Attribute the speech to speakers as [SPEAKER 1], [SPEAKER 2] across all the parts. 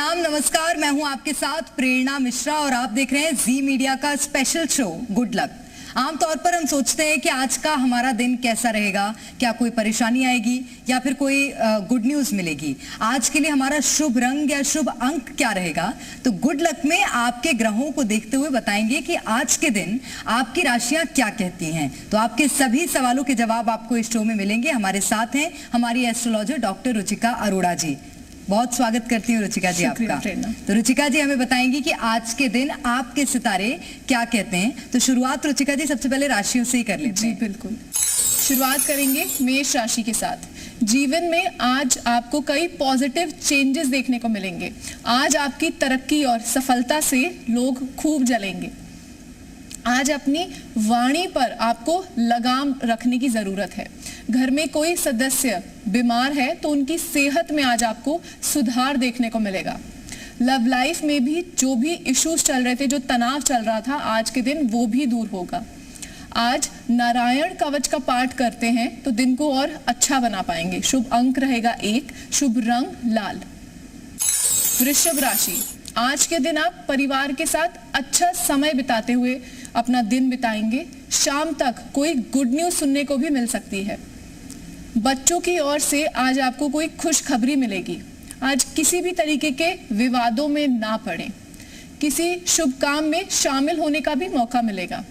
[SPEAKER 1] प्रणाम, नमस्कार। मैं हूं आपके साथ प्रेरणा मिश्रा और आप देख रहे हैं जी मीडिया का स्पेशल शो गुड लक। आमतौर पर हम सोचते हैं कि आज का हमारा दिन कैसा रहेगा, क्या कोई परेशानी आएगी या फिर कोई गुड न्यूज मिलेगी। आज के लिए हमारा शुभ रंग या शुभ अंक क्या रहेगा, तो गुड लक में आपके ग्रहों को देखते हुए बताएंगे कि आज के दिन आपकी राशियां क्या कहती हैं। तो आपके सभी सवालों के जवाब आपको इस शो में मिलेंगे। हमारे साथ हैं हमारी एस्ट्रोलॉजर डॉक्टर रुचिका अरोड़ा जी। बहुत स्वागत करती हूँ रुचिका जी आपका। तो रुचिका जी हमें बताएंगी कि आज के दिन आपके सितारे क्या कहते हैं। तो शुरुआत रुचिका जी सबसे पहले राशियों से ही कर लेते हैं।
[SPEAKER 2] जी बिल्कुल, शुरुआत करेंगे मेष राशि के साथ। जीवन में आज आपको कई पॉजिटिव चेंजेस देखने को मिलेंगे। आज आपकी तरक्की और सफलता से लोग खूब जलेंगे। आज अपनी वाणी पर आपको लगाम रखने की जरूरत है। घर में कोई सदस्य बीमार है तो उनकी सेहत में आज आपको सुधार देखने को मिलेगा। लव लाइफ में भी जो भी इश्यूज चल रहे थे, जो तनाव चल रहा था, आज के दिन वो भी दूर होगा। आज नारायण कवच का पाठ करते हैं तो दिन को और अच्छा बना पाएंगे। शुभ अंक रहेगा 1, शुभ रंग लाल। वृषभ राशि, आज के दिन आप परिवार के साथ अच्छा समय बिताते हुए अपना दिन बिताएंगे। शाम तक कोई गुड न्यूज सुनने को भी मिल सकती है। बच्चों की ओर से आज आपको कोई खुशखबरी मिलेगी। आज किसी भी तरीके के विवादों में ना पड़ें। किसी शुभ काम में शामिल होने का भी मौका मिलेगा।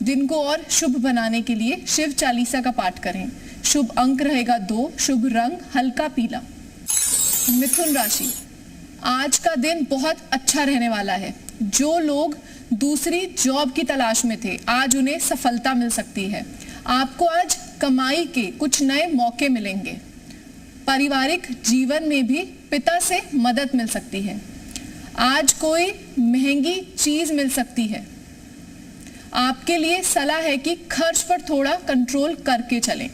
[SPEAKER 2] दिन को और शुभ बनाने के लिए शिव चालीसा का पाठ करें। शुभ अंक रहेगा 2, शुभ रंग हल्का पीला। मिथुन राशि, आज का दिन बहुत अच्छा रहने वाला है। जो लोग दूसरी जॉब की तलाश में थे, आज उन्हें सफलता मिल सकती है। आपको आज कमाई के कुछ नए मौके मिलेंगे। पारिवारिक जीवन में भी पिता से मदद मिल सकती है। आज कोई महंगी चीज मिल सकती है। आपके लिए सलाह है कि खर्च पर थोड़ा कंट्रोल करके चलें।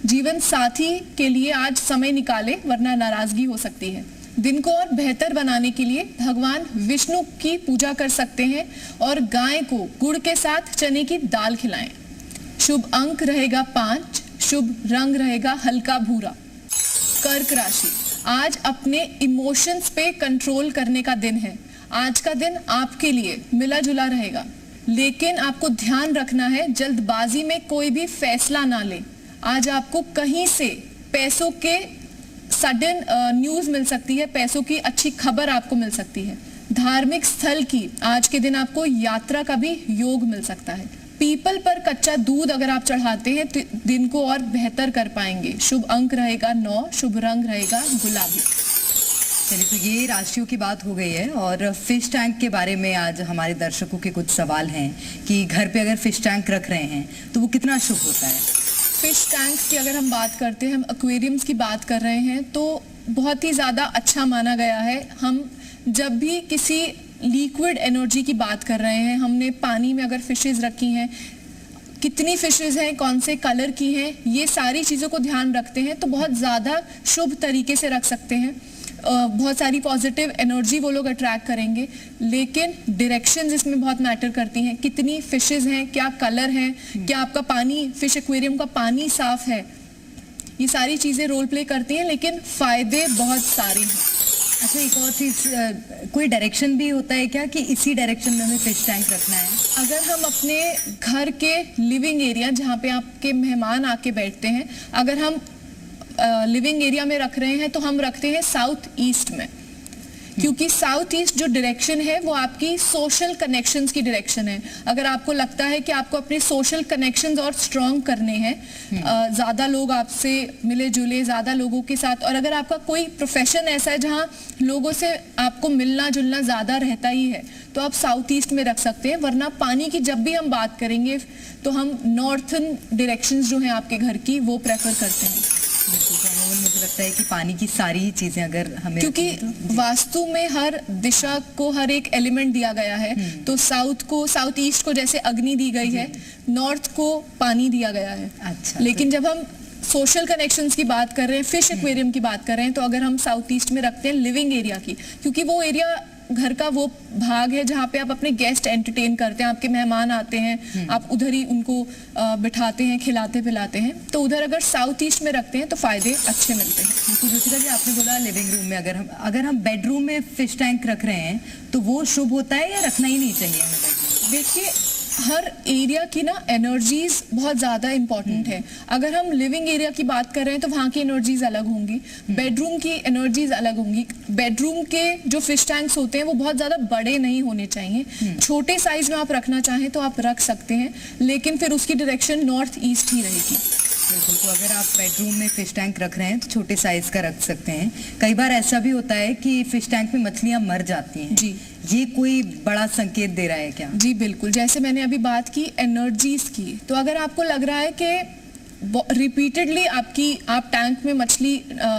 [SPEAKER 2] जीवन साथी के लिए आज समय निकालें, वरना नाराजगी हो सकती है। दिन को और बेहतर बनाने के लिए भगवान विष्णु की पूजा कर सकते हैं और गाय को गुड़ के साथ चने की दाल खिलाएं। शुभ अंक रहेगा 5, शुभ रंग रहेगा हल्का भूरा। कर्क राशि, आज अपने इमोशंस पे कंट्रोल करने का दिन है। आज का दिन आपके लिए मिला जुला रहेगा, लेकिन आपको ध्यान रखना है जल्दबाजी में कोई भी फैसला ना ले। आज आपको कहीं से पैसों के सडन न्यूज मिल सकती है, पैसों की अच्छी खबर आपको मिल सकती है। धार्मिक स्थल की आज के दिन आपको यात्रा का भी योग मिल सकता है। पीपल पर कच्चा दूध अगर आप चढ़ाते हैं तो दिन को और बेहतर कर पाएंगे। शुभ अंक रहेगा 9, शुभ रंग रहेगा गुलाबी।
[SPEAKER 1] चलिए, तो ये राशियों की बात हो गई है और फिश टैंक के बारे में आज हमारे दर्शकों के कुछ सवाल हैं कि घर पे अगर फिश टैंक रख रहे हैं तो वो कितना शुभ होता है।
[SPEAKER 2] फिश टैंक की अगर हम बात करते हैं, हम एक्वेरियम्स की बात कर रहे हैं, तो बहुत ही ज़्यादा अच्छा माना गया है। हम जब भी किसी लिक्विड एनर्जी की बात कर रहे हैं, हमने पानी में अगर फिशेस रखी हैं, कितनी फिशेस हैं, कौन से कलर की हैं, ये सारी चीज़ों को ध्यान रखते हैं तो बहुत ज़्यादा शुभ तरीके से रख सकते हैं। बहुत सारी पॉजिटिव एनर्जी वो लोग अट्रैक्ट करेंगे। लेकिन डायरेक्शंस इसमें बहुत मैटर करती हैं। कितनी फिशेस हैं, क्या कलर है, क्या आपका पानी, फिश एक्वेरियम का पानी साफ है, ये सारी चीज़ें रोल प्ले करती हैं, लेकिन फ़ायदे बहुत सारे हैं।
[SPEAKER 1] अच्छा, एक और चीज़, कोई डायरेक्शन भी होता है क्या कि इसी डायरेक्शन में हमें फिश टैंक रखना है?
[SPEAKER 2] अगर हम अपने घर के लिविंग एरिया, जहाँ पे आपके मेहमान आके बैठते हैं, अगर हम लिविंग एरिया में रख रहे हैं तो हम रखते हैं साउथ ईस्ट में, क्योंकि साउथ ईस्ट जो डायरेक्शन है वो आपकी सोशल कनेक्शंस की डायरेक्शन है। अगर आपको लगता है कि आपको अपने सोशल कनेक्शंस और स्ट्रॉन्ग करने हैं, ज़्यादा लोग आपसे मिले जुले, ज़्यादा लोगों के साथ, और अगर आपका कोई प्रोफेशन ऐसा है जहाँ लोगों से आपको मिलना जुलना ज़्यादा रहता ही है, तो आप साउथ ईस्ट में रख सकते हैं। वरना पानी की जब भी हम बात करेंगे तो हम नॉर्थन डायरेक्शंस जो हैं आपके घर की, वो प्रेफर करते हैं।
[SPEAKER 1] मुझे लगता है कि पानी की सारी चीजें अगर हमें,
[SPEAKER 2] क्योंकि वास्तु में हर दिशा को हर एक एलिमेंट दिया गया है, तो साउथ ईस्ट को जैसे अग्नि दी गई है, नॉर्थ को पानी दिया गया है।
[SPEAKER 1] अच्छा,
[SPEAKER 2] लेकिन जब हम सोशल कनेक्शंस की बात कर रहे हैं, फिश एक्वेरियम की बात कर रहे हैं, तो अगर हम साउथ ईस्ट में रखते हैं लिविंग एरिया की, क्योंकि वो एरिया घर का वो भाग है जहाँ पे आप अपने गेस्ट एंटरटेन करते हैं, आपके मेहमान आते हैं, आप उधर ही उनको बिठाते हैं, खिलाते पिलाते हैं। तो उधर अगर साउथ ईस्ट में रखते हैं तो फायदे अच्छे मिलते हैं।
[SPEAKER 1] बिल्कुल रुचिका जी, आपने बोला लिविंग रूम में अगर हम बेडरूम में फिश टैंक रख रहे हैं तो वो शुभ होता है या रखना ही नहीं चाहिए हमें बेडरूम?
[SPEAKER 2] देखिए, हर एरिया की ना एनर्जीज बहुत ज़्यादा इंपॉर्टेंट है। अगर हम लिविंग एरिया की बात कर रहे हैं तो वहाँ की एनर्जीज अलग होंगी, बेडरूम की एनर्जीज अलग होंगी। बेडरूम के जो फिश टैंक्स होते हैं वो बहुत ज़्यादा बड़े नहीं होने चाहिए। छोटे साइज में आप रखना चाहें तो आप रख सकते हैं, लेकिन फिर उसकी डायरेक्शन नॉर्थ ईस्ट ही रहेगी।
[SPEAKER 1] बिल्कुल, तो अगर आप बेडरूम में फिश टैंक रख रहे हैं तो छोटे साइज का रख सकते हैं। कई बार ऐसा भी होता है कि फिश टैंक में मछलियां मर जाती हैं
[SPEAKER 2] जी,
[SPEAKER 1] ये कोई बड़ा संकेत दे रहा है क्या?
[SPEAKER 2] जी बिल्कुल, जैसे मैंने अभी बात की एनर्जीज की, तो अगर आपको लग रहा है कि रिपीटेडली आप टैंक में मछली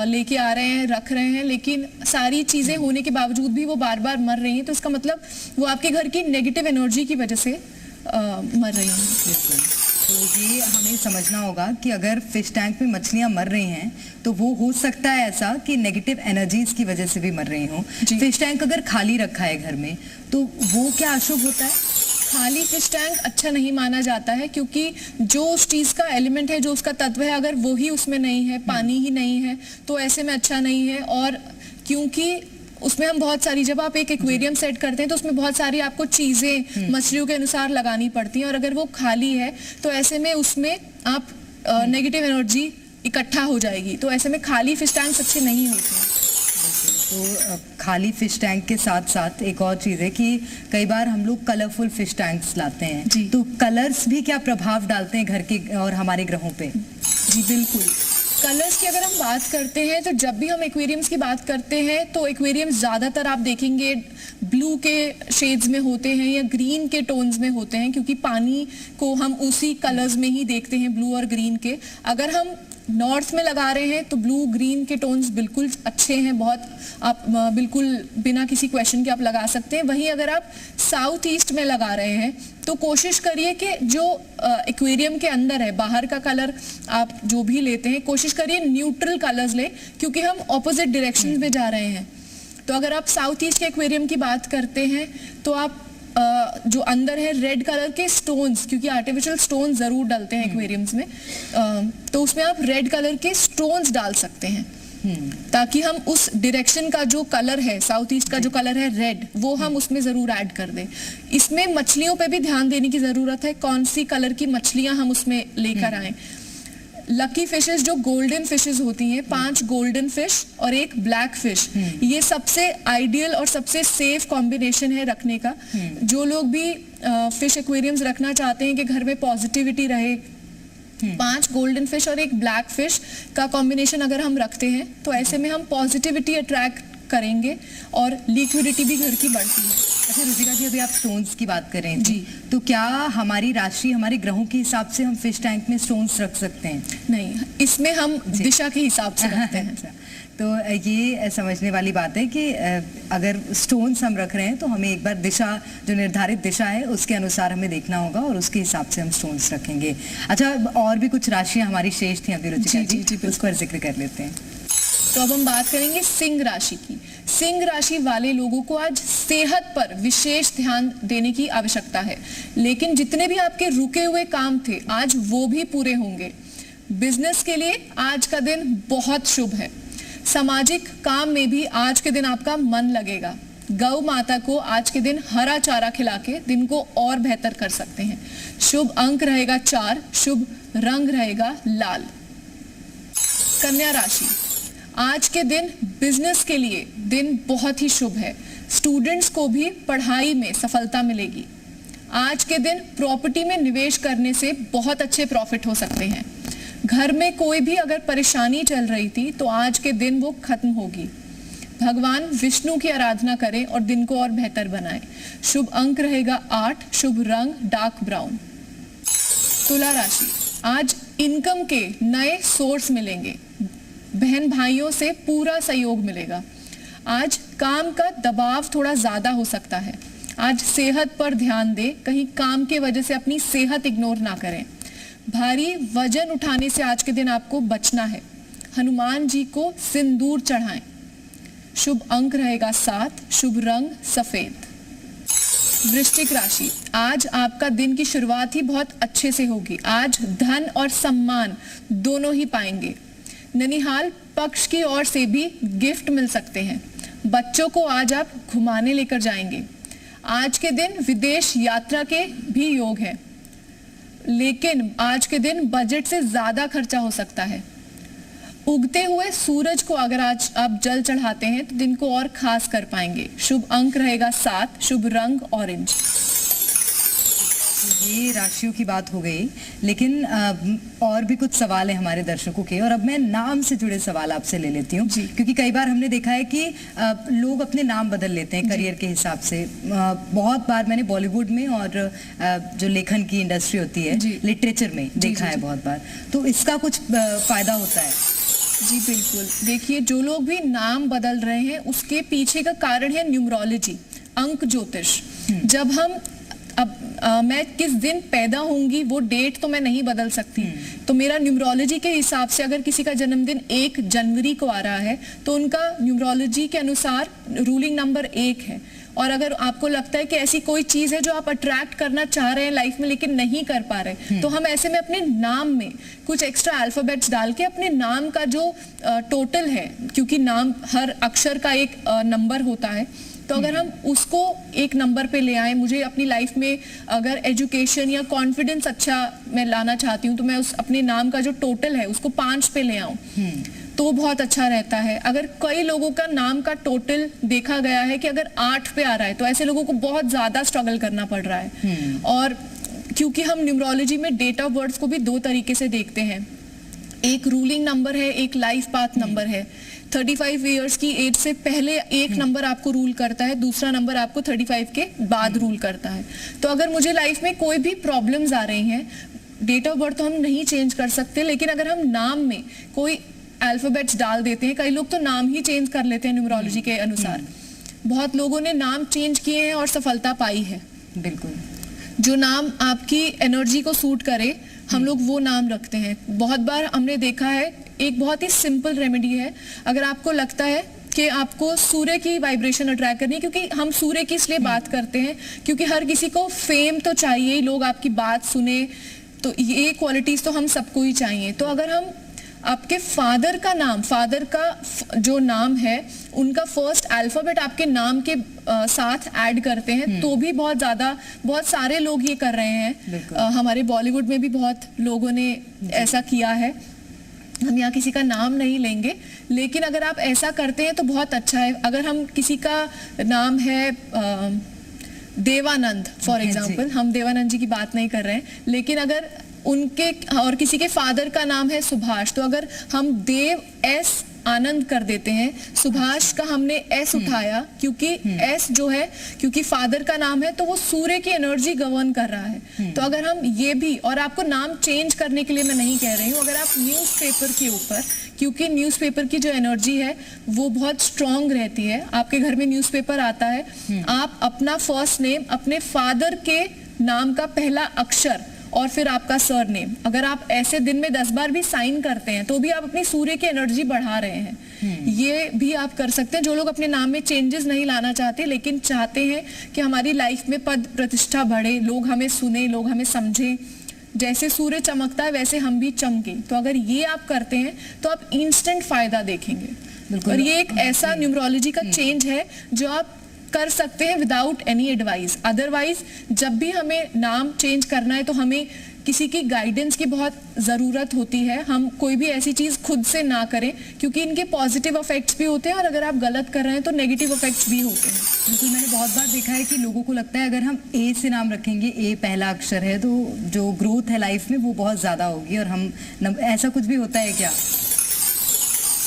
[SPEAKER 2] लेके आ रहे हैं, रख रहे हैं, लेकिन सारी चीजें होने के बावजूद भी वो बार बार मर रही हैं, तो इसका मतलब वो आपके घर की नेगेटिव एनर्जी की वजह से मर रही हैं।
[SPEAKER 1] बिल्कुल, तो ये हमें समझना होगा कि अगर फिश टैंक में मछलियां मर रही हैं तो वो हो सकता है ऐसा कि नेगेटिव एनर्जीज की वजह से भी मर रही हों। फिश टैंक अगर खाली रखा है घर में तो वो क्या अशुभ होता है?
[SPEAKER 2] खाली फिश टैंक अच्छा नहीं माना जाता है, क्योंकि जो उस चीज का एलिमेंट है, जो उसका तत्व है, अगर वो ही उसमें नहीं है, पानी ही नहीं है, तो ऐसे में अच्छा नहीं है। और क्योंकि उसमें हम बहुत सारी, जब आप एक एक्वेरियम सेट करते हैं तो उसमें बहुत सारी आपको चीजें मछलियों के अनुसार लगानी पड़ती हैं, और अगर वो खाली है तो ऐसे में उसमें आप नेगेटिव एनर्जी इकट्ठा हो जाएगी, तो ऐसे में खाली फिश टैंक्स अच्छे नहीं होते हैं।
[SPEAKER 1] तो खाली फिश टैंक के साथ साथ एक और चीज़ है कि कई बार हम लोग कलरफुल फिश टैंक्स लाते हैं, तो कलर्स भी क्या प्रभाव डालते हैं घर के और हमारे ग्रहों पे?
[SPEAKER 2] जी बिल्कुल, कलर्स की अगर हम बात करते हैं तो जब भी हम एक्वेरियम्स की बात करते हैं तो एक्वेरियम्स ज़्यादातर आप देखेंगे ब्लू के शेड्स में होते हैं या ग्रीन के टोन्स में होते हैं, क्योंकि पानी को हम उसी कलर्स में ही देखते हैं, ब्लू और ग्रीन के। अगर हम नॉर्थ में लगा रहे हैं तो ब्लू ग्रीन के टोन्स बिल्कुल अच्छे हैं, बहुत आप बिल्कुल बिना किसी क्वेश्चन के आप लगा सकते हैं। वहीं अगर आप साउथ ईस्ट में लगा रहे हैं तो कोशिश करिए कि जो एक्वेरियम के अंदर है, बाहर का कलर आप जो भी लेते हैं, कोशिश करिए न्यूट्रल कलर्स लें, क्योंकि हम ऑपोजिट डायरेक्शन में जा रहे हैं। तो अगर आप साउथ ईस्ट के एक्वेरियम की बात करते हैं तो आप जो अंदर है रेड कलर के स्टोन्स, क्योंकि आर्टिफिशियल स्टोन्स जरूर डालते हैं एक्वेरियम्स में, तो उसमें आप रेड कलर के स्टोन्स डाल सकते हैं, ताकि हम उस डायरेक्शन का जो कलर है, साउथ ईस्ट का जो कलर है रेड, वो हम उसमें जरूर ऐड कर दें। इसमें मछलियों पे भी ध्यान देने की जरूरत है, कौन सी कलर की मछलियां हम उसमें लेकर आए। लकी फिशेस जो गोल्डन फिशेस होती हैं, 5 गोल्डन फिश और 1 ब्लैक फिश, ये सबसे आइडियल और सबसे सेफ कॉम्बिनेशन है रखने का। जो लोग भी फिश एक्वेरियम्स रखना चाहते हैं कि घर में पॉजिटिविटी रहे, 5 गोल्डन फिश और 1 ब्लैक फिश का कॉम्बिनेशन अगर हम रखते हैं तो ऐसे में हम पॉजिटिविटी अट्रैक्ट करेंगे और लिक्विडिटी भी घर की बढ़ती है।
[SPEAKER 1] अच्छा रुचिका जी, अभी आप स्टोन्स की बात कर रहे हैं जी, तो क्या हमारी राशि हमारे ग्रहों के हिसाब से हम फिश टैंक में स्टोन्स रख सकते हैं?
[SPEAKER 2] नहीं, इसमें हम दिशा के हिसाब से रखते हैं।
[SPEAKER 1] अच्छा, तो ये समझने वाली बात है कि अगर स्टोन्स हम रख रहे हैं तो हमें एक बार दिशा, जो निर्धारित दिशा है उसके अनुसार हमें देखना होगा और उसके हिसाब से हम स्टोन्स रखेंगे। अच्छा, और भी कुछ राशियां हमारी शेष थी अभी रुचिका जी, उसको जिक्र कर लेते हैं।
[SPEAKER 2] तो अब हम बात करेंगे सिंह राशि की। सिंह राशि वाले लोगों को आज सेहत पर विशेष ध्यान देने की आवश्यकता है, लेकिन जितने भी आपके रुके हुए काम थे आज वो भी पूरे होंगे। बिजनेस के लिए आज का दिन बहुत शुभ है। सामाजिक काम में भी आज के दिन आपका मन लगेगा। गौ माता को आज के दिन हरा चारा खिला के दिन को और बेहतर कर सकते हैं। शुभ अंक रहेगा 4, शुभ रंग रहेगा लाल। कन्या राशि, आज के दिन बिजनेस के लिए दिन बहुत ही शुभ है। स्टूडेंट्स को भी पढ़ाई में सफलता मिलेगी। आज के दिन प्रॉपर्टी में निवेश करने से बहुत अच्छे प्रॉफिट हो सकते हैं। घर में कोई भी अगर परेशानी चल रही थी तो आज के दिन वो खत्म होगी। भगवान विष्णु की आराधना करें और दिन को और बेहतर बनाएं। शुभ अंक रहेगा 8, शुभ रंग डार्क ब्राउन। तुला राशि, आज इनकम के नए सोर्स मिलेंगे। बहन भाइयों से पूरा सहयोग मिलेगा। आज काम का दबाव थोड़ा ज्यादा हो सकता है। आज सेहत पर ध्यान दें, कहीं काम के वजह से अपनी सेहत इग्नोर ना करें। भारी वजन उठाने से आज के दिन आपको बचना है। हनुमान जी को सिंदूर चढ़ाएं। शुभ अंक रहेगा 7, शुभ रंग सफेद। वृश्चिक राशि, आज आपका दिन की शुरुआत ही बहुत अच्छे से होगी। आज धन और सम्मान दोनों ही पाएंगे। ननिहाल पक्ष की ओर से भी गिफ्ट मिल सकते हैं। बच्चों को आज आप घुमाने लेकर जाएंगे। आज के दिन विदेश यात्रा के भी योग है, लेकिन आज के दिन बजट से ज्यादा खर्चा हो सकता है। उगते हुए सूरज को अगर आज आप जल चढ़ाते हैं तो दिन को और खास कर पाएंगे। शुभ अंक रहेगा 7, शुभ रंग ऑरेंज।
[SPEAKER 1] ये राशियों की बात हो गई, लेकिन और भी कुछ सवाल है हमारे दर्शकों के, और अब मैं नाम से जुड़े सवाल आपसे ले लेती हूँ, क्योंकि कई बार हमने देखा है कि लोग अपने नाम बदल लेते हैं करियर के हिसाब से। बहुत बार मैंने बॉलीवुड में और जो लेखन की इंडस्ट्री होती है, लिटरेचर में देखा है बहुत बार, तो इसका कुछ फायदा होता है?
[SPEAKER 2] जी बिल्कुल। देखिए, जो लोग भी नाम बदल रहे हैं उसके पीछे का कारण है न्यूमरोलॉजी, अंक ज्योतिष। जब हम मैं किस दिन पैदा होंगी वो डेट तो मैं नहीं बदल सकती, तो मेरा न्यूमरोलॉजी के हिसाब से अगर किसी का जन्मदिन 1 जनवरी को आ रहा है तो उनका न्यूमरोलॉजी के अनुसार रूलिंग नंबर 1 है। और अगर आपको लगता है कि ऐसी कोई चीज है जो आप अट्रैक्ट करना चाह रहे हैं लाइफ में लेकिन नहीं कर पा रहे, तो हम ऐसे में अपने नाम में कुछ एक्स्ट्रा अल्फाबेट्स डाल के अपने नाम का जो टोटल है, क्योंकि नाम हर अक्षर का एक नंबर होता है, तो अगर हम उसको एक नंबर पे ले आए, मुझे अपनी लाइफ में अगर एजुकेशन या कॉन्फिडेंस अच्छा मैं लाना चाहती हूँ तो मैं उस अपने नाम का जो टोटल है उसको 5 पे ले आऊं तो बहुत अच्छा रहता है। अगर कई लोगों का नाम का टोटल देखा गया है कि अगर 8 पे आ रहा है तो ऐसे लोगों को बहुत ज्यादा स्ट्रगल करना पड़ रहा है। और क्योंकि हम न्यूमरोलॉजी में डेट ऑफ बर्थ को भी 2 तरीके से देखते हैं, एक रूलिंग नंबर है, एक लाइफ पाथ नंबर है। 35 इयर्स की एज से पहले एक नंबर आपको रूल करता है, दूसरा नंबर आपको 35 के बाद रूल करता है। तो अगर मुझे लाइफ में कोई भी प्रॉब्लम्स आ रही हैं, डेट ऑफ बर्थ तो हम नहीं चेंज कर सकते, लेकिन अगर हम नाम में कोई अल्फाबेट्स डाल देते हैं, कई लोग तो नाम ही चेंज कर लेते हैं न्यूमरोलॉजी के अनुसार। बहुत लोगों ने नाम चेंज किए हैं और सफलता पाई है।
[SPEAKER 1] बिल्कुल, जो
[SPEAKER 2] नाम आपकी एनर्जी को सूट करे हम लोग वो नाम रखते हैं। बहुत बार हमने देखा है, एक बहुत ही सिंपल रेमेडी है, अगर आपको लगता है कि आपको सूर्य की वाइब्रेशन अट्रैक्ट करनी है, क्योंकि हम सूर्य की इसलिए बात करते हैं क्योंकि हर किसी को फेम तो चाहिए, लोग आपकी बात सुने, तो ये क्वालिटीज तो हम सबको ही चाहिए। तो अगर हम आपके फादर का नाम, फादर का जो नाम है उनका फर्स्ट अल्फाबेट आपके नाम के साथ ऐड करते हैं तो भी बहुत सारे लोग ये कर रहे हैं। हमारे बॉलीवुड में भी बहुत लोगों ने ऐसा किया है। हम यहाँ किसी का नाम नहीं लेंगे, लेकिन अगर आप ऐसा करते हैं तो बहुत अच्छा है। अगर हम किसी का नाम है देवानंद फॉर एग्जाम्पल, हम देवानंद जी की बात नहीं कर रहे हैं, लेकिन अगर उनके और किसी के फादर का नाम है सुभाष, तो अगर हम देव एस आनंद कर देते हैं, सुभाष का हमने एस उठाया क्योंकि एस जो है, क्योंकि फादर का नाम है तो वो सूर्य की एनर्जी गवर्न कर रहा है। तो अगर हम ये भी, और आपको नाम चेंज करने के लिए मैं नहीं कह रही हूँ, अगर आप न्यूज़पेपर के ऊपर, क्योंकि न्यूज़पेपर की जो एनर्जी है वो बहुत स्ट्रांग रहती है, आपके घर में न्यूज़पेपर आता है, आप अपना फर्स्ट नेम, अपने फादर के नाम का पहला अक्षर और फिर आपका सर नेम, अगर आप ऐसे दिन में 10 बार भी साइन करते हैं तो भी आप अपनी सूर्य की एनर्जी बढ़ा रहे हैं। ये भी आप कर सकते हैं। जो लोग अपने नाम में चेंजेस नहीं लाना चाहते लेकिन चाहते हैं कि हमारी लाइफ में पद प्रतिष्ठा बढ़े, लोग हमें सुने, लोग हमें समझें, जैसे सूर्य चमकता है वैसे हम भी चमके, तो अगर ये आप करते हैं तो आप इंस्टेंट फायदा देखेंगे। और ये एक ऐसा न्यूमरोलॉजी का चेंज है जो आप कर सकते हैं विदाउट एनी एडवाइस। अदरवाइज जब भी हमें नाम चेंज करना है तो हमें किसी की गाइडेंस की बहुत ज़रूरत होती है। हम कोई भी ऐसी चीज़ खुद से ना करें क्योंकि इनके पॉजिटिव इफेक्ट्स भी होते हैं और अगर आप गलत कर रहे हैं तो नेगेटिव इफेक्ट्स भी होते हैं।
[SPEAKER 1] बिल्कुल, मैंने बहुत बार देखा है कि लोगों को लगता है अगर हम ए से नाम रखेंगे, ए पहला अक्षर है, तो जो ग्रोथ है लाइफ में वो बहुत ज़्यादा होगी, और हम ऐसा कुछ भी होता है क्या?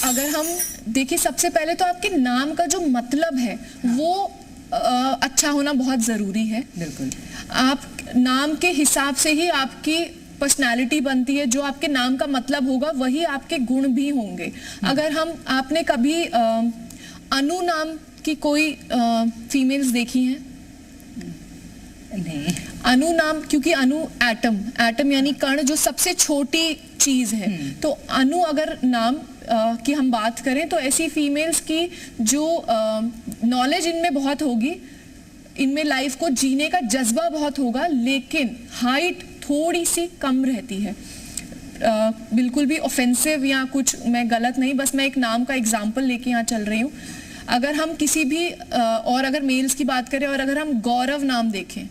[SPEAKER 2] अगर हम देखिए, सबसे पहले तो आपके नाम का जो मतलब है वो अच्छा होना बहुत जरूरी है।
[SPEAKER 1] बिल्कुल,
[SPEAKER 2] आप नाम के हिसाब से ही आपकी पर्सनालिटी बनती है, जो आपके नाम का मतलब होगा वही आपके गुण भी होंगे। अगर आपने कभी अनु नाम की कोई फीमेल्स देखी हैं?
[SPEAKER 1] नहीं।
[SPEAKER 2] अनु नाम, क्योंकि अनु एटम यानी कण, जो सबसे छोटी चीज है, तो अनु अगर नाम की हम बात करें तो ऐसी फीमेल्स की जो नॉलेज इनमें बहुत होगी, इनमें लाइफ को जीने का जज्बा बहुत होगा, लेकिन हाइट थोड़ी सी कम रहती है। बिल्कुल भी ऑफेंसिव या कुछ मैं गलत नहीं, बस मैं एक नाम का एग्जाम्पल लेके यहाँ चल रही हूँ। अगर हम किसी भी और अगर मेल्स की बात करें और अगर हम गौरव नाम देखें,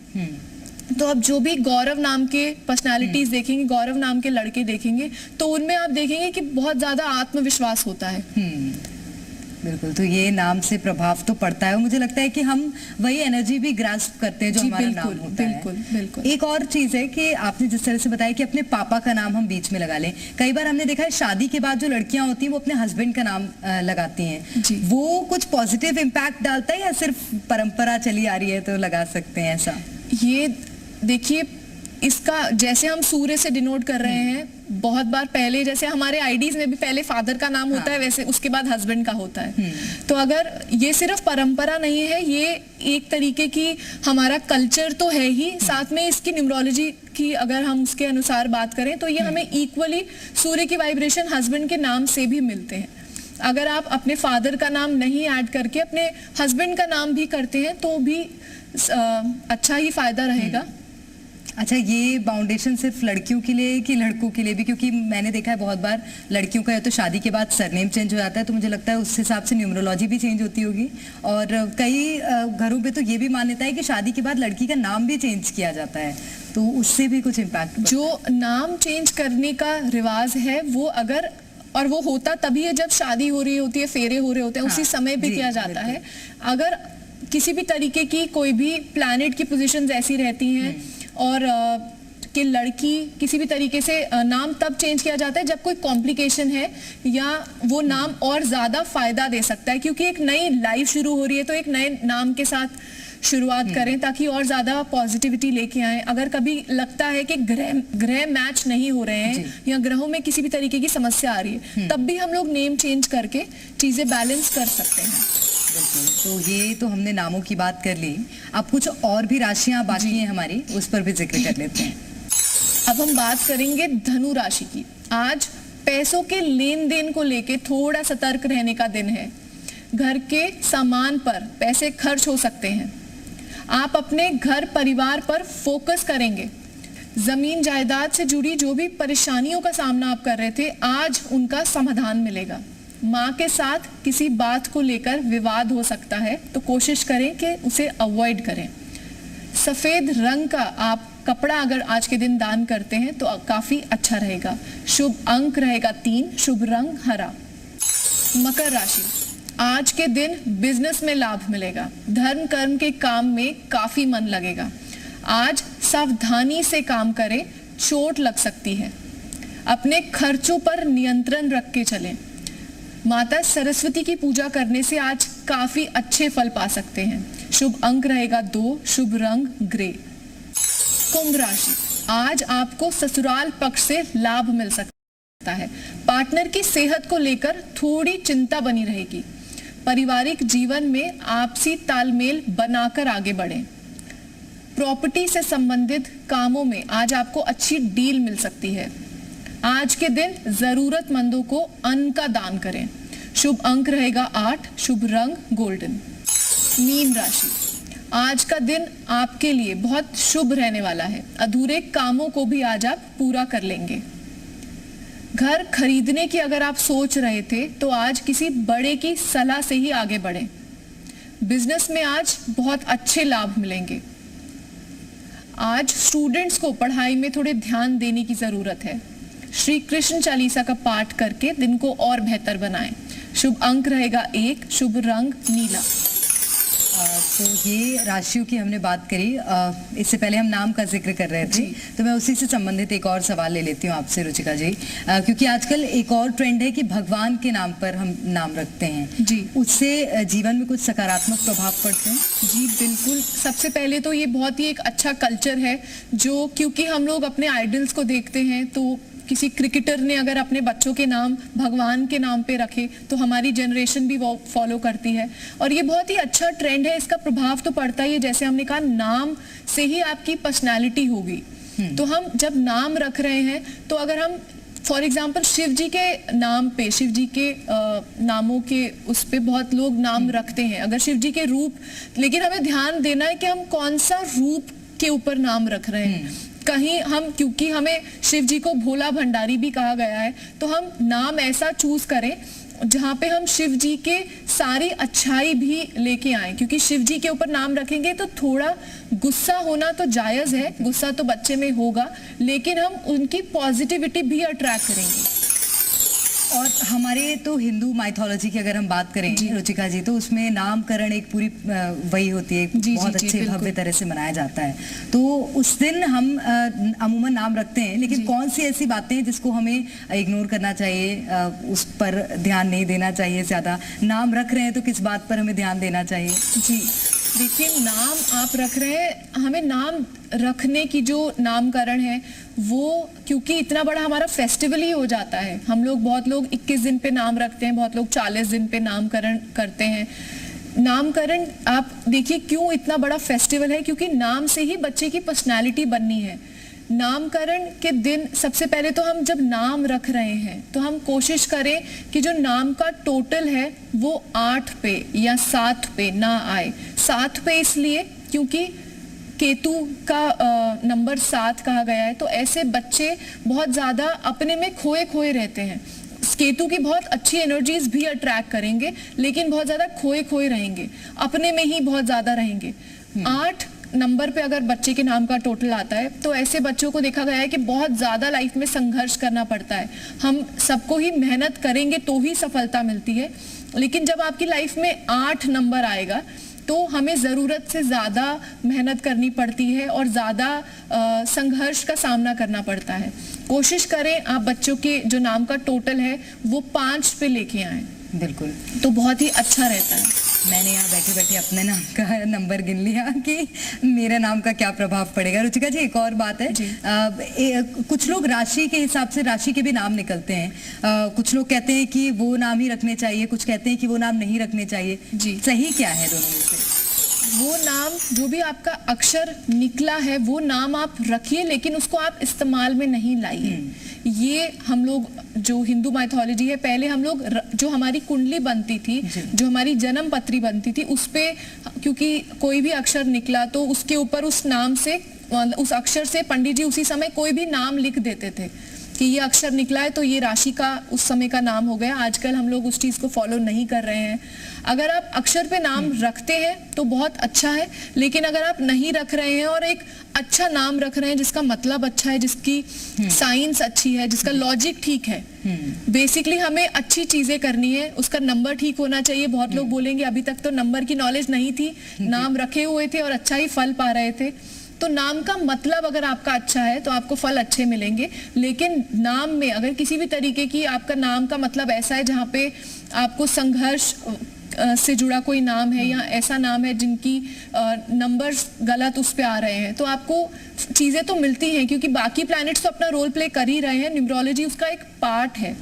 [SPEAKER 2] तो अब जो भी गौरव नाम के पर्सनालिटीज देखेंगे, गौरव नाम के लड़के देखेंगे, तो उनमें आप देखेंगे कि बहुत ज्यादा आत्मविश्वास होता है।
[SPEAKER 1] बिल्कुल, तो ये नाम से प्रभाव तो पड़ता है। मुझे लगता है कि हम वही एनर्जी भी ग्रास्प करते हैं जो हमारा नाम होता है।
[SPEAKER 2] बिल्कुल।
[SPEAKER 1] एक और चीज है कि आपने जिस तरह से बताया कि अपने पापा का नाम हम बीच में लगा लें, कई बार हमने देखा है शादी के बाद जो लड़कियां होती हैं वो अपने हस्बैंड का नाम लगाती हैं, वो कुछ पॉजिटिव इम्पैक्ट डालता है या सिर्फ परंपरा चली आ रही है तो लगा सकते हैं ऐसा?
[SPEAKER 2] ये देखिए, इसका जैसे हम सूर्य से डिनोट कर रहे हैं, बहुत बार पहले जैसे हमारे आईडीज में भी पहले फादर का नाम होता है, वैसे उसके बाद हस्बैंड का होता है। तो अगर ये सिर्फ परंपरा नहीं है, ये एक तरीके की हमारा कल्चर तो है ही, साथ में इसकी न्यूमरोलॉजी की अगर हम उसके अनुसार बात करें तो ये हमें इक्वली सूर्य की वाइब्रेशन हस्बैंड के नाम से भी मिलते हैं। अगर आप अपने फादर का नाम नहीं ऐड करके अपने हस्बैंड का नाम भी करते हैं तो भी अच्छा ही फायदा रहेगा।
[SPEAKER 1] अच्छा, ये बाउंडेशन सिर्फ लड़कियों के लिए कि लड़कों के लिए भी? क्योंकि मैंने देखा है बहुत बार लड़कियों का या तो शादी के बाद सरनेम चेंज हो जाता है, तो मुझे लगता है उस हिसाब से न्यूमरोलॉजी भी चेंज होती होगी। और कई घरों पे तो ये भी मान्यता है कि शादी के बाद लड़की का नाम भी चेंज किया जाता है, तो उससे भी कुछ इम्पैक्ट?
[SPEAKER 2] जो नाम चेंज करने का रिवाज है वो अगर, और वो होता तभी है जब शादी हो रही होती है, फेरे हो रहे होते हैं, उसी समय पे किया जाता है। अगर किसी भी तरीके की कोई भी प्लैनेट की पोजीशंस ऐसी रहती हैं और कि लड़की किसी भी तरीके से नाम तब चेंज किया जाता है जब कोई कॉम्प्लिकेशन है या वो नाम और ज्यादा फायदा दे सकता है, क्योंकि एक नई लाइफ शुरू हो रही है तो एक नए नाम के साथ शुरुआत करें ताकि और ज्यादा पॉजिटिविटी लेके आए। अगर कभी लगता है कि ग्रह मैच नहीं हो रहे हैं या ग्रहों में किसी भी तरीके की समस्या आ रही है, तब भी हम लोग नेम चेंज करके चीजें बैलेंस कर सकते हैं।
[SPEAKER 1] तो ये तो हमने नामों की बात कर ली, अब कुछ और भी राशियां बाकी हैं हमारी, उस पर भी जिक्र कर लेते हैं।
[SPEAKER 2] अब हम बात करेंगे धनु राशि की। आज पैसों के लेन देन को लेके थोड़ा सतर्क रहने का दिन है। घर के सामान पर पैसे खर्च हो सकते हैं। आप अपने घर परिवार पर फोकस करेंगे। जमीन जायदाद से जुड़ी जो भी परेशानियों का सामना आप कर रहे थे, आज उनका समाधान मिलेगा। माँ के साथ किसी बात को लेकर विवाद हो सकता है, तो कोशिश करें कि उसे अवॉइड करें। सफेद रंग का आप कपड़ा अगर आज के दिन दान करते हैं तो काफी अच्छा रहेगा। शुभ अंक रहेगा 3, शुभ रंग हरा। मकर राशि, आज के दिन बिजनेस में लाभ मिलेगा। धर्म कर्म के काम में काफी मन लगेगा। आज सावधानी से काम करें, चोट लग सकती है। अपने खर्चों पर नियंत्रण रख के चलें। माता सरस्वती की पूजा करने से आज काफी अच्छे फल पा सकते हैं। शुभ अंक रहेगा 2, शुभ रंग ग्रे। कुंभ राशि, आज आपको ससुराल पक्ष से लाभ मिल सकता है। पार्टनर की सेहत को लेकर थोड़ी चिंता बनी रहेगी। पारिवारिक जीवन में आपसी तालमेल बनाकर आगे बढ़ें। प्रॉपर्टी से संबंधित कामों में आज आपको अच्छी डील मिल सकती है। आज के दिन जरूरतमंदों को अन्न का दान करें। शुभ अंक रहेगा 8, शुभ रंग गोल्डन। मीन राशि, आज का दिन आपके लिए बहुत शुभ रहने वाला है। अधूरे कामों को भी आज आप पूरा कर लेंगे। घर खरीदने की अगर आप सोच रहे थे तो आज किसी बड़े की सलाह से ही आगे बढ़ें। बिजनेस में आज बहुत अच्छे लाभ मिलेंगे। आज स्टूडेंट्स को पढ़ाई में थोड़े ध्यान देने की जरूरत है। श्री कृष्ण चालीसा का पाठ करके दिन को और बेहतर बनाएं। शुभ अंक रहेगा 1, शुभ रंग नीला।
[SPEAKER 1] तो ये राशियों की हमने बात करी। इससे पहले हम नाम का जिक्र कर रहे थे, तो मैं उसी से संबंधित एक और सवाल ले लेती हूँ आपसे रुचिका जी, क्योंकि आजकल एक और ट्रेंड है कि भगवान के नाम पर हम नाम रखते हैं
[SPEAKER 2] जी।
[SPEAKER 1] उससे जीवन में कुछ सकारात्मक प्रभाव पड़ते हैं?
[SPEAKER 2] जी बिल्कुल। सबसे पहले तो ये बहुत ही एक अच्छा कल्चर है, जो क्योंकि हम लोग अपने आइडल्स को देखते हैं तो किसी क्रिकेटर ने अगर अपने बच्चों के नाम भगवान के नाम पे रखे तो हमारी जनरेशन भी वो फॉलो करती है। और ये बहुत ही अच्छा ट्रेंड है, इसका प्रभाव तो पड़ता ही है। जैसे हमने कहा, नाम से ही आपकी पर्सनैलिटी होगी। तो हम जब नाम रख रहे हैं तो अगर हम फॉर एग्जाम्पल शिव जी के नाम पे, शिव जी के नामों के उस पे बहुत लोग नाम रखते हैं, अगर शिव जी के रूप, लेकिन हमें ध्यान देना है कि हम कौन सा रूप के ऊपर नाम रख रहे हैं। कहीं हम, क्योंकि हमें शिव जी को भोला भंडारी भी कहा गया है, तो हम नाम ऐसा चूज करें जहाँ पे हम शिव जी के सारी अच्छाई भी लेके आए। क्योंकि शिव जी के ऊपर नाम रखेंगे तो थोड़ा गुस्सा होना तो जायज है, गुस्सा तो बच्चे में होगा, लेकिन हम उनकी पॉजिटिविटी भी अट्रैक्ट करेंगे।
[SPEAKER 1] और हमारे तो हिंदू माइथोलॉजी की अगर हम बात करें रुचिका जी, तो उसमें नामकरण एक पूरी वही होती है, बहुत अच्छे भव्य तरह से मनाया जाता है। तो उस दिन हम अमूमन नाम रखते हैं, लेकिन कौन सी ऐसी बातें हैं जिसको हमें इग्नोर करना चाहिए, उस पर ध्यान नहीं देना चाहिए ज्यादा? नाम रख रहे हैं तो किस बात पर हमें ध्यान देना चाहिए?
[SPEAKER 2] जी देखिए, नाम आप रख रहे हैं, हमें नाम रखने की जो नामकरण है वो, क्योंकि इतना बड़ा हमारा फेस्टिवल ही हो जाता है। हम लोग, बहुत लोग 21 दिन पे नाम रखते हैं, बहुत लोग 40 दिन पे नामकरण करते हैं। नामकरण आप देखिए क्यों इतना बड़ा फेस्टिवल है, क्योंकि नाम से ही बच्चे की पर्सनैलिटी बननी है। नामकरण के दिन सबसे पहले तो हम जब नाम रख रहे हैं तो हम कोशिश करें कि जो नाम का टोटल है वो 8 पे या 7 पे ना आए। 7 पे इसलिए क्योंकि केतु का नंबर 7 कहा गया है, तो ऐसे बच्चे बहुत ज्यादा अपने में खोए खोए रहते हैं। केतु की बहुत अच्छी एनर्जीज भी अट्रैक्ट करेंगे, लेकिन बहुत ज्यादा खोए खोए रहेंगे, अपने में ही बहुत ज्यादा रहेंगे। 8 नंबर पे अगर बच्चे के नाम का टोटल आता है तो ऐसे बच्चों को देखा गया है कि बहुत ज्यादा लाइफ में संघर्ष करना पड़ता है। हम सबको ही मेहनत करेंगे तो ही सफलता मिलती है, लेकिन जब आपकी लाइफ में 8 नंबर आएगा तो हमें जरूरत से ज्यादा मेहनत करनी पड़ती है और ज्यादा संघर्ष का सामना करना पड़ता है। कोशिश करें आप बच्चों के जो नाम का टोटल है वो 5 पे लेके आए।
[SPEAKER 1] बिल्कुल,
[SPEAKER 2] तो बहुत ही अच्छा रहता है।
[SPEAKER 1] मैंने यहाँ बैठे बैठे अपने नाम का नंबर गिन लिया कि मेरे नाम का क्या प्रभाव पड़ेगा। रुचिका जी, एक और बात है, कुछ लोग राशि के हिसाब से राशि के भी नाम निकलते हैं। कुछ लोग कहते हैं कि वो नाम ही रखने चाहिए, कुछ कहते हैं कि वो नाम नहीं रखने चाहिए। जी, सही क्या है दोनों में से?
[SPEAKER 2] वो नाम, जो भी आपका अक्षर निकला है वो नाम आप रखिए, लेकिन उसको आप इस्तेमाल में नहीं लाइए। ये हम लोग, जो हिंदू माइथोलॉजी है, पहले हम लोग जो हमारी कुंडली बनती थी, जो हमारी जन्म पत्री बनती थी, उस पे क्योंकि कोई भी अक्षर निकला तो उसके ऊपर उस नाम से, उस अक्षर से पंडित जी उसी समय कोई भी नाम लिख देते थे कि ये अक्षर निकला है तो ये राशि का उस समय का नाम हो गया। आजकल हम लोग उस चीज को फॉलो नहीं कर रहे हैं। अगर आप अक्षर पे नाम रखते हैं तो बहुत अच्छा है, लेकिन अगर आप नहीं रख रहे हैं और एक अच्छा नाम रख रहे हैं जिसका मतलब अच्छा है, जिसकी साइंस अच्छी है, जिसका लॉजिक ठीक है, बेसिकली हमें अच्छी चीजें करनी है, उसका नंबर ठीक होना चाहिए। बहुत लोग बोलेंगे अभी तक तो नंबर की नॉलेज नहीं थी, नाम रखे हुए थे और अच्छा ही फल पा रहे थे। तो नाम का मतलब अगर आपका अच्छा है तो आपको फल अच्छे मिलेंगे, लेकिन नाम में अगर किसी भी तरीके की आपका नाम का मतलब ऐसा है जहाँ पे आपको संघर्ष से जुड़ा कोई नाम है या ऐसा नाम है जिनकी नंबर्स गलत उस पे आ रहे हैं, तो आपको चीजें तो मिलती हैं, क्योंकि बाकी प्लैनेट्स तो अपना रोल प्ले कर ही रहे हैं। न्यूमरोलॉजी उसका एक पार्ट है।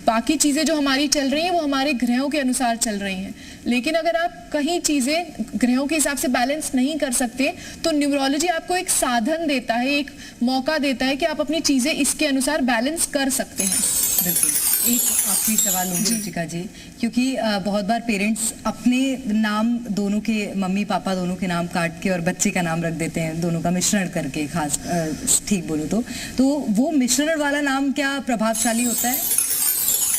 [SPEAKER 2] बाकी चीजें जो हमारी चल रही हैं वो हमारे ग्रहों के अनुसार चल रही हैं, लेकिन अगर आप कहीं चीजें ग्रहों के हिसाब से बैलेंस नहीं कर सकते तो न्यूमरोलॉजी आपको एक साधन देता है, एक मौका देता है कि आप अपनी चीजें इसके अनुसार बैलेंस कर सकते हैं।
[SPEAKER 1] बिल्कुल। एक आखिरी सवाल होंगे रुचिका जी, क्योंकि बहुत बार पेरेंट्स अपने नाम, दोनों के मम्मी पापा दोनों के नाम काट के और बच्चे का नाम रख देते हैं, दोनों का मिश्रण करके, खास ठीक बोलूं तो वो मिश्रण वाला नाम क्या प्रभावशाली होता है?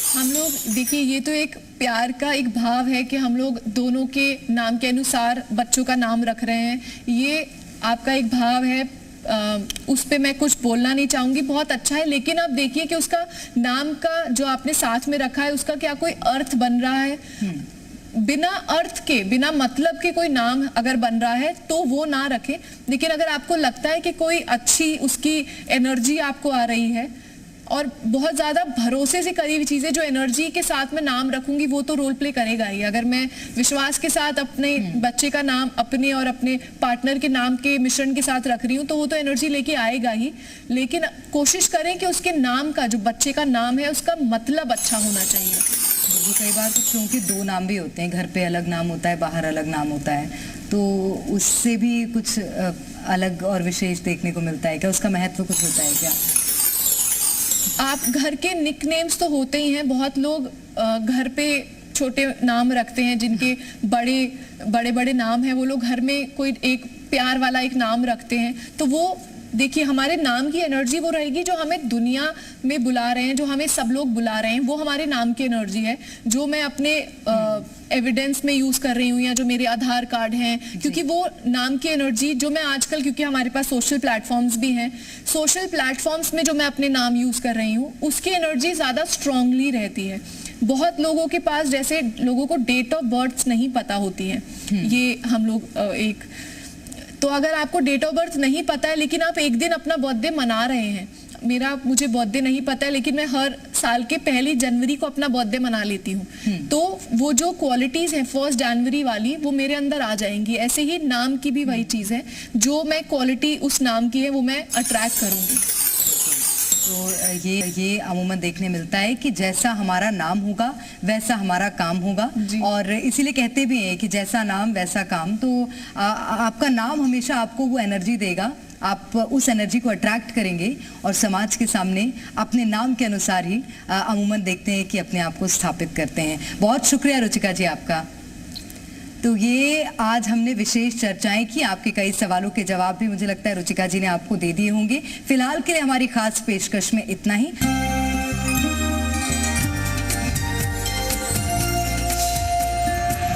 [SPEAKER 2] हम लोग देखिए, ये तो एक प्यार का एक भाव है कि हम लोग दोनों के नाम के अनुसार बच्चों का नाम रख रहे हैं, ये आपका एक भाव है, उस पे मैं कुछ बोलना नहीं चाहूंगी। बहुत अच्छा है, लेकिन आप देखिए कि उसका नाम का जो आपने साथ में रखा है उसका क्या कोई अर्थ बन रहा है? बिना अर्थ के, बिना मतलब के कोई नाम अगर बन रहा है तो वो ना रखें, लेकिन अगर आपको लगता है कि कोई अच्छी उसकी एनर्जी आपको आ रही है और बहुत ज्यादा भरोसे से करी हुई चीजें, जो एनर्जी के साथ मैं नाम रखूंगी वो तो रोल प्ले करेगा ही। अगर मैं विश्वास के साथ अपने बच्चे का नाम अपने और अपने पार्टनर के नाम के मिश्रण के साथ रख रही हूँ तो वो तो एनर्जी लेके आएगा ही। लेकिन कोशिश करें कि उसके नाम का, जो बच्चे का नाम है, उसका मतलब अच्छा होना चाहिए।
[SPEAKER 1] ये कई बार कुछ लोगों के दो नाम भी होते हैं, घर पे अलग नाम होता है, बाहर अलग नाम होता है, तो उससे भी कुछ अलग और विशेष देखने को मिलता है क्या? उसका महत्व कुछ होता है क्या?
[SPEAKER 2] आप घर के निकनेम्स तो होते ही हैं। बहुत लोग घर पे छोटे नाम रखते हैं जिनके बड़े बड़े नाम हैं, वो लोग घर में कोई एक प्यार वाला एक नाम रखते हैं। तो वो देखिए, हमारे नाम की एनर्जी वो रहेगी जो हमें दुनिया में बुला रहे हैं, जो हमें सब लोग बुला रहे हैं, वो हमारे नाम की एनर्जी है जो मैं अपने एविडेंस में यूज कर रही हूँ या जो मेरे आधार कार्ड हैं, क्योंकि वो नाम की एनर्जी जो मैं आजकल, क्योंकि हमारे पास सोशल प्लेटफॉर्म्स भी हैं, सोशल प्लेटफॉर्म्स में जो मैं अपने नाम यूज कर रही हूँ उसकी एनर्जी ज्यादा स्ट्रांगली रहती है। बहुत लोगों के पास, जैसे लोगों को डेट ऑफ बर्थ नहीं पता होती है, ये हम लोग तो अगर आपको डेट ऑफ बर्थ नहीं पता है लेकिन आप एक दिन अपना बर्थडे मना रहे हैं, मुझे बर्थडे नहीं पता है लेकिन मैं हर साल के 1 जनवरी को अपना बर्थडे मना लेती हूँ, तो वो जो क्वालिटीज हैं 1 जनवरी वाली वो मेरे अंदर आ जाएंगी। ऐसे ही नाम की भी वही चीज है, जो मैं क्वालिटी उस नाम की है वो मैं अट्रैक्ट करूंगी।
[SPEAKER 1] तो ये अमूमन देखने मिलता है कि जैसा हमारा नाम होगा वैसा हमारा काम होगा, और इसीलिए कहते भी हैं कि जैसा नाम वैसा काम। तो आपका नाम हमेशा आपको वो एनर्जी देगा, आप उस एनर्जी को अट्रैक्ट करेंगे और समाज के सामने अपने नाम के अनुसार ही अमूमन देखते हैं कि अपने आप को स्थापित करते हैं। बहुत शुक्रिया रुचिका जी आपका। तो ये आज हमने विशेष चर्चाएं की, आपके कई सवालों के जवाब भी मुझे लगता है रुचिका जी ने आपको दे दिए होंगे। फिलहाल के लिए हमारी खास पेशकश में इतना ही।